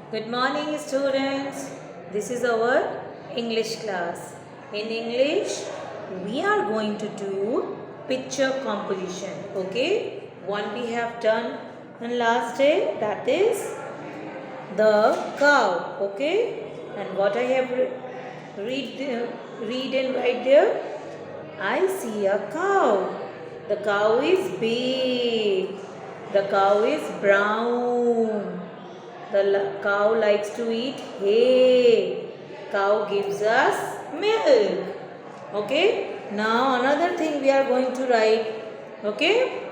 Good morning, students. This is our English class. In English, we are going to do picture composition. Okay, one we have done on last day, that is the cow. Okay, and what I have read and write there. I see a cow. The cow is big. The cow is brown. The cow likes to eat hay. Cow gives us milk. Okay. Now another thing we are going to write. Okay.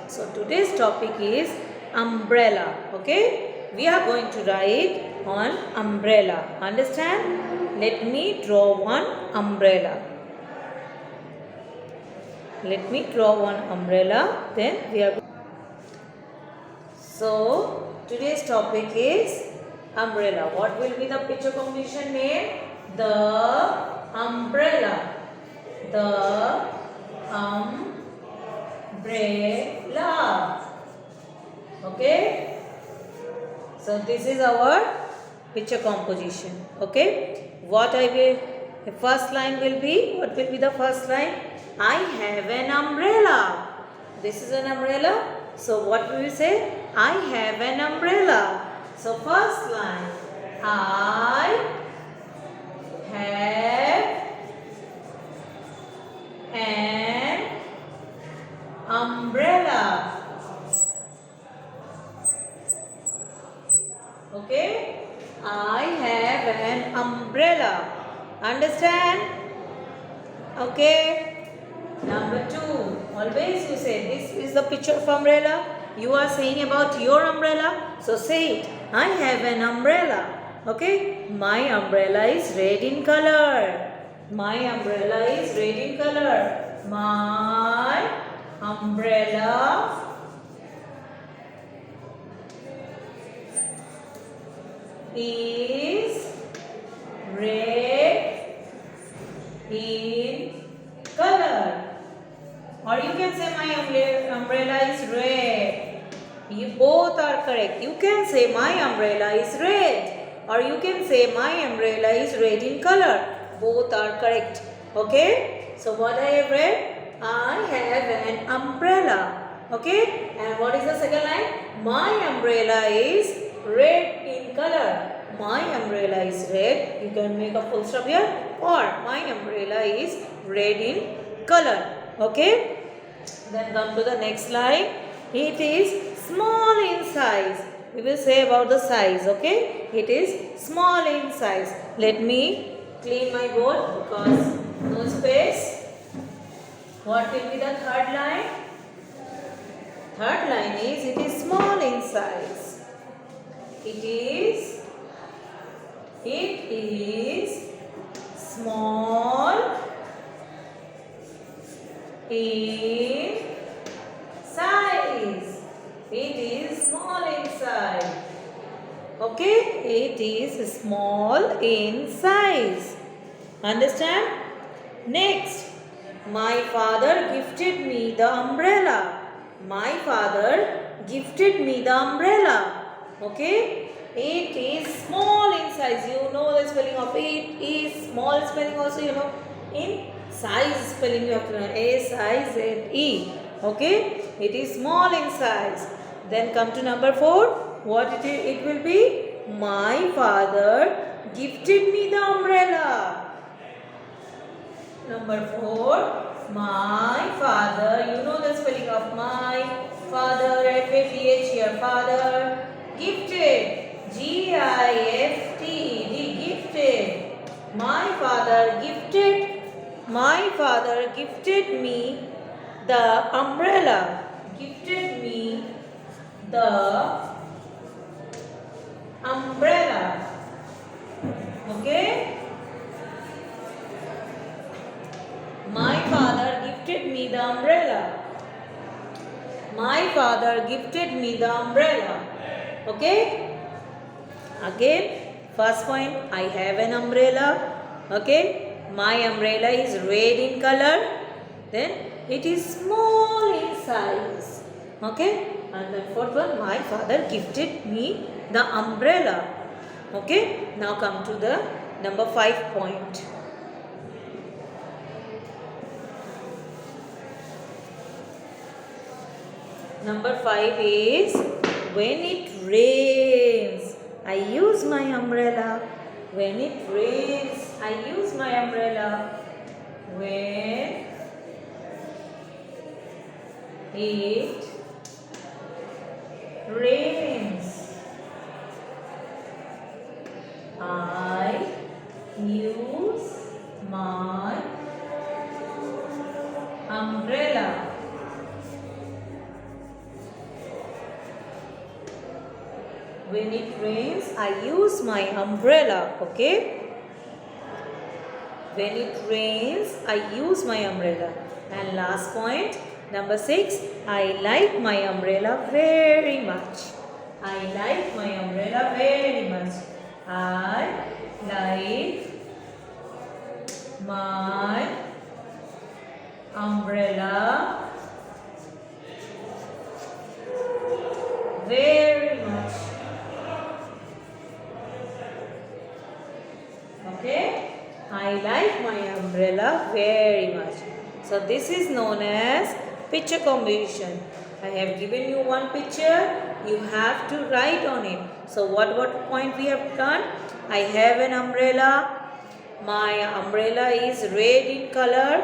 So today's topic is umbrella. Okay. We are going to write on umbrella. Understand? Let me draw one umbrella. Let me draw one umbrella. Then we are. So today's topic is umbrella. What will be the picture composition name? The umbrella. The umbrella. Okay. So this is our picture composition. Okay. What I will, the first line will be, what will be the first line? I have an umbrella. This is an umbrella. So what will we say? I have an umbrella. So first line, I have an umbrella. Okay? I have an umbrella. Understand? Okay? Number 2, always you say this is the picture of umbrella. You are saying about your umbrella. So say it. I have an umbrella. Okay. My umbrella is red in color. My umbrella is red in color. My umbrella is red in color. Or you can say my umbrella is red. You both are correct. You can say my umbrella is red. Or you can say my umbrella is red in color. Both are correct. Okay. So what I have read? I have an umbrella. Okay. And what is the second line? My umbrella is red in color. My umbrella is red. You can make a full stop here. Or my umbrella is red in color. Okay. Then come to the next line. It is small in size. We will say about the size. Okay. It is small in size. Let me clean my board because no space. What will be the third line? Third line is it is small in size. It is small in size. It is small in size. Okay, it is small in size. Understand? Next, my father gifted me the umbrella. My father gifted me the umbrella. Okay, it is small in size. You know the spelling of it is small spelling also. You know in size spelling you have to know S-I-Z-E. Okay, it is small in size. Then come to number 4. What it will be? My father gifted me the umbrella. Number 4. My father. You know the spelling of my father. F-A-T-H here. Father. Gifted. G-I-F-T-E-D. Gifted. My father gifted. My father gifted me the umbrella. Gifted me the umbrella. Okay. My father gifted me the umbrella. My father gifted me the umbrella. Okay. Again, first point, I have an umbrella. Okay. My umbrella is red in color. Then it is small in size. Okay. And then fourth one, my father gifted me the umbrella. Okay, now come to the number 5 point. Number 5 is when it rains, I use my umbrella. When it rains, I use my umbrella. When it rains, I use my umbrella. When it rains, I use my umbrella. Okay? When it rains, I use my umbrella. And last point, number 6, I like my umbrella very much. I like my umbrella very much. I like my umbrella very much. Okay? I like my umbrella very much. So this is known as picture composition. I have given you one picture. You have to write on it. So what point we have done? I have an umbrella. My umbrella is red in color.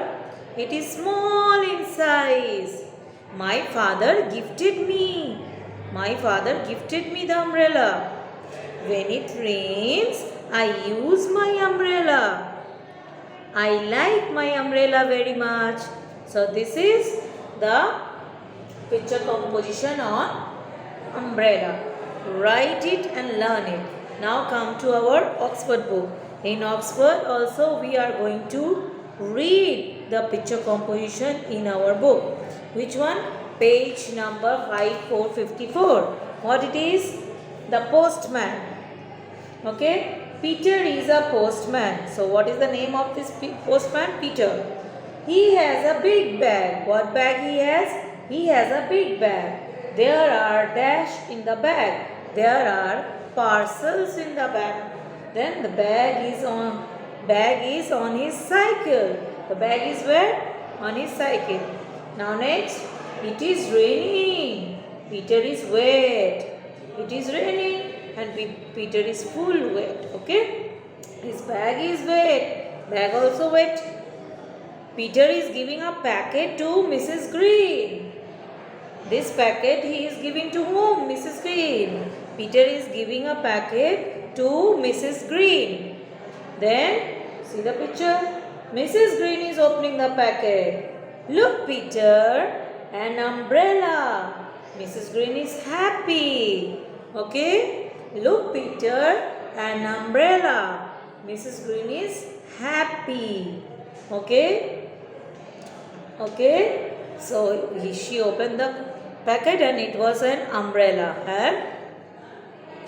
It is small in size. My father gifted me. My father gifted me the umbrella. When it rains, I use my umbrella. I like my umbrella very much. So this is the picture composition on umbrella. Write it and learn it. Now come to our Oxford book. In Oxford also we are going to read the picture composition in our book. Which one? Page number 5454. What it is? The postman. Okay? Peter is a postman. So what is the name of this postman? Peter. He has a big bag. What bag he has? He has a big bag. There are dash in the bag. There are parcels in the bag. Then the bag is on his cycle. The bag is where? On his cycle. Now next, it is raining. Peter is wet. It is raining. And Peter is full wet. Okay? His bag is wet. Bag also wet. Peter is giving a packet to Mrs. Green. This packet he is giving to whom? Mrs. Green. Peter is giving a packet to Mrs. Green. Then, see the picture? Mrs. Green is opening the packet. Look, Peter, an umbrella. Mrs. Green is happy. Okay? Look, Peter, an umbrella. Mrs. Green is happy. Okay? Okay? So, she opened the packet and it was an umbrella. And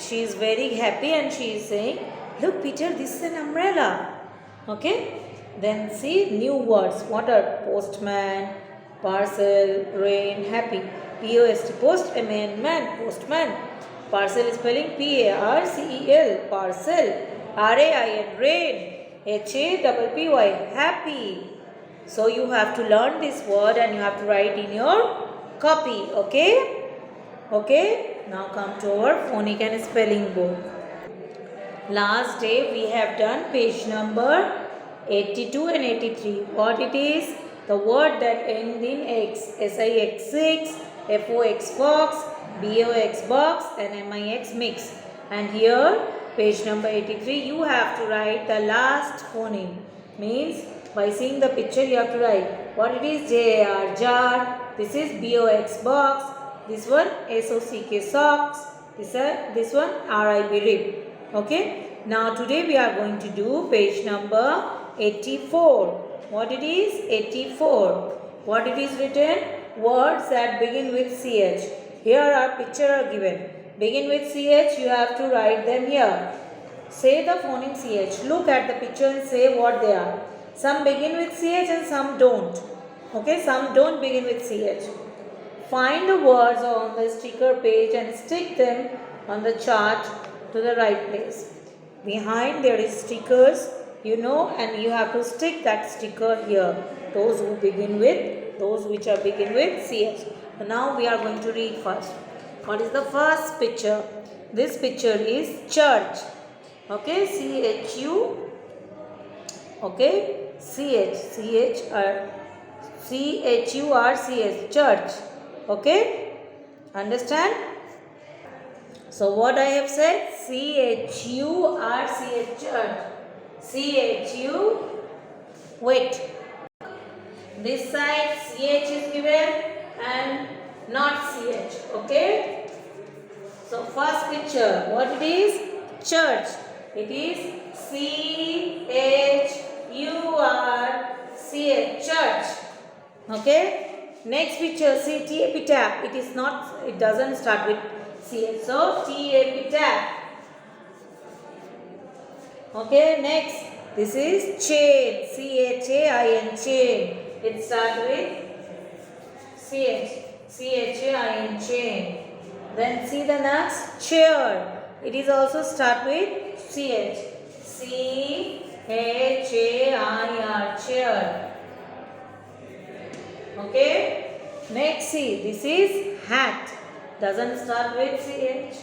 she is very happy and she is saying, look, Peter, this is an umbrella. Okay? Then see new words. What are postman, parcel, rain, happy. P-O-S-T, post, M-A-N, man, postman. Parcel is spelling P-A-R-C-E-L, parcel. R-A-I-N, rain. H-A-P-P-Y, happy. So you have to learn this word and you have to write in your copy. Okay? Okay? Now come to our phonic and spelling book. Last day we have done page number 82 and 83. What it is? The word that ends in X. S-I-X-6, F-O-X, fox, B-O-X, box and M-I-X, mix. And here, page number 83, you have to write the last phoneme. Means, by seeing the picture, you have to write what it is. J-A-R, jar. This is B-O-X, box. This one, S-O-C-K, socks. This one, R-I-B, rib. Okay. Now, today we are going to do page number 84. What it is? 84. What it is written? Words that begin with CH. Here our picture are given. Begin with CH, you have to write them here. Say the phoneme CH. Look at the picture and say what they are. Some begin with CH and some don't. Okay, some don't begin with CH. Find the words on the sticker page and stick them on the chart to the right place. Behind there is stickers, and you have to stick that sticker here. Those which are begin with CH. So now we are going to read first. What is the first picture? This picture is church. Okay, CHU. Okay, CHURCH, church. Okay, understand? So what I have said, CHURCH, church. CHU, wait. This side CH is given and not CH. Okay. So first picture, what it is? Church. It is CHURCH, church. Okay. Next picture, see epitaph. It doesn't start with CH. So epitaph. Okay, next. This is chain. CHAIN, chain. It starts with CHAIN, chain. Then see the next, chair. It is also start with CH. CHAIR, chair. Okay. Next, see, this is hat. Doesn't start with CH.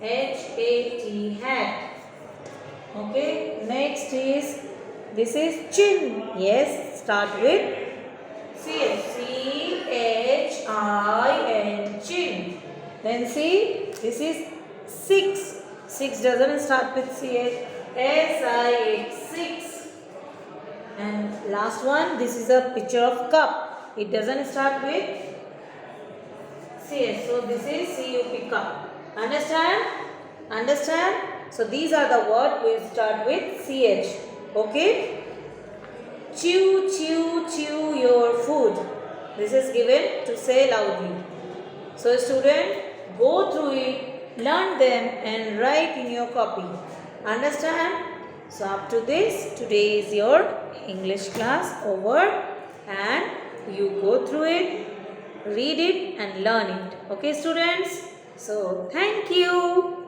HAT, hat. Okay. Next this is chin. Yes, start with CH. CHIN, chin. Then see, this is six. Six doesn't start with CH. SIX, six. And last one, this is a picture of cup. It doesn't start with CH. So this is CUP, cup. Understand? Understand? So these are the words which start with CH. Okay? Chew, chew, chew your food. This is given to say loudly. So student, go through it, learn them and write in your copy. Understand? So up to this, today is your English class over, and you go through it, read it and learn it. Okay students? So thank you.